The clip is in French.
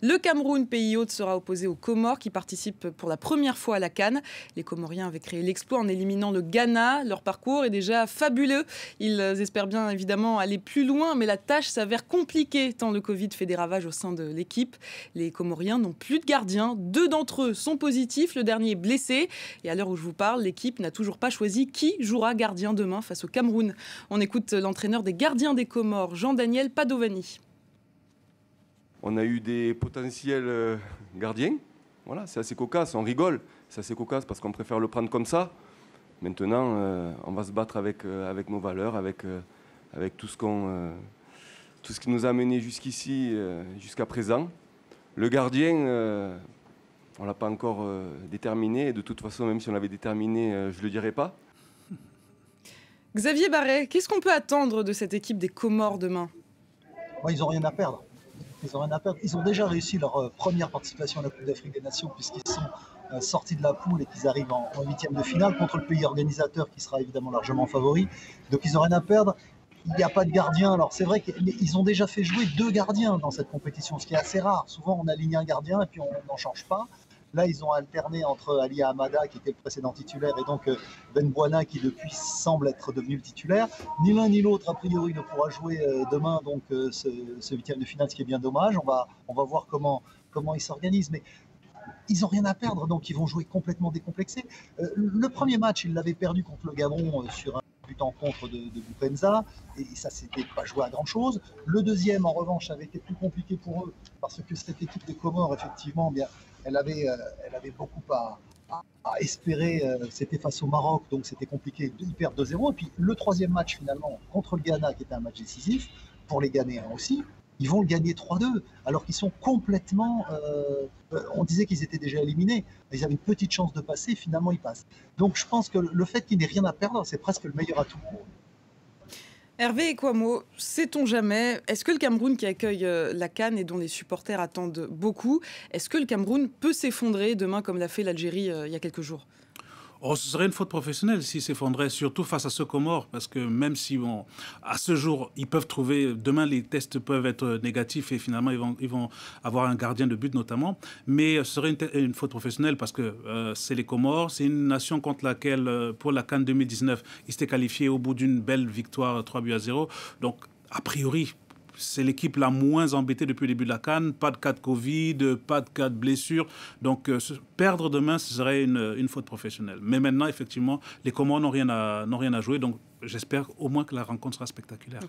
Le Cameroun, pays hôte, sera opposé aux Comores qui participent pour la première fois à la CAN. Les Comoriens avaient créé l'exploit en éliminant le Ghana. Leur parcours est déjà fabuleux. Ils espèrent bien évidemment aller plus loin, mais la tâche s'avère compliquée tant le Covid fait des ravages au sein de l'équipe. Les Comoriens n'ont plus de gardien. 2 d'entre eux sont positifs, le dernier est blessé. Et à l'heure où je vous parle, l'équipe n'a toujours pas choisi qui jouera gardien demain face au Cameroun. On écoute l'entraîneur des gardiens des Comores, Jean-Daniel Padovani. On a eu des potentiels gardiens. Voilà, c'est assez cocasse, on rigole. C'est assez cocasse parce qu'on préfère le prendre comme ça. Maintenant, on va se battre avec nos valeurs, avec tout ce qui nous a menés jusqu'ici, jusqu'à présent. Le gardien, on ne l'a pas encore déterminé. Et de toute façon, même si on l'avait déterminé, je ne le dirais pas. Xavier Barret, qu'est-ce qu'on peut attendre de cette équipe des Comores demain ? Ils n'ont rien à perdre. Ils ont déjà réussi leur première participation à la Coupe d'Afrique des Nations puisqu'ils sont sortis de la poule et qu'ils arrivent en huitième de finale contre le pays organisateur qui sera évidemment largement favori. Donc ils n'ont rien à perdre. Il n'y a pas de gardien. Alors c'est vrai qu'ils ont déjà fait jouer 2 gardiens dans cette compétition, ce qui est assez rare. Souvent on aligne un gardien et puis on n'en change pas. Là, ils ont alterné entre Ali Hamada, qui était le précédent titulaire, et donc Ben Bouana, qui depuis semble être devenu le titulaire. Ni l'un ni l'autre, a priori, ne pourra jouer demain donc ce huitième de finale, ce qui est bien dommage. On va voir comment ils s'organisent. Mais ils n'ont rien à perdre, donc ils vont jouer complètement décomplexés. Le premier match, ils l'avaient perdu contre le Gabon sur un but en contre de Boupenza, et ça s'était pas joué à grand chose. Le deuxième, en revanche, avait été plus compliqué pour eux, parce que cette équipe des Comores, effectivement, bien, elle avait beaucoup à espérer. C'était face au Maroc, donc c'était compliqué. Ils perdent 2-0. Et puis le troisième match, finalement, contre le Ghana, qui était un match décisif, pour les Ghanéens aussi, ils vont le gagner 3-2, alors qu'ils sont complètement... on disait qu'ils étaient déjà éliminés. Ils avaient une petite chance de passer, et finalement ils passent. Donc je pense que le fait qu'ils n'aient rien à perdre, c'est presque le meilleur atout pour eux. Hervé Ekwamo, sait-on jamais, est-ce que le Cameroun qui accueille la CAN et dont les supporters attendent beaucoup, est-ce que le Cameroun peut s'effondrer demain comme l'a fait l'Algérie il y a quelques jours ? Oh, ce serait une faute professionnelle s'ils s'effondraient, surtout face à ceux Comores, parce que même si, à ce jour, ils peuvent trouver, demain les tests peuvent être négatifs et finalement ils vont avoir un gardien de but notamment, mais ce serait une faute professionnelle parce que c'est les Comores, c'est une nation contre laquelle, pour la CAN 2019, ils s'étaient qualifiés au bout d'une belle victoire 3-0, donc a priori, c'est l'équipe la moins embêtée depuis le début de la CAN. Pas de cas de Covid, pas de cas de blessure. Donc, perdre demain, ce serait une faute professionnelle. Mais maintenant, effectivement, les Comores n'ont rien à jouer. Donc, j'espère au moins que la rencontre sera spectaculaire.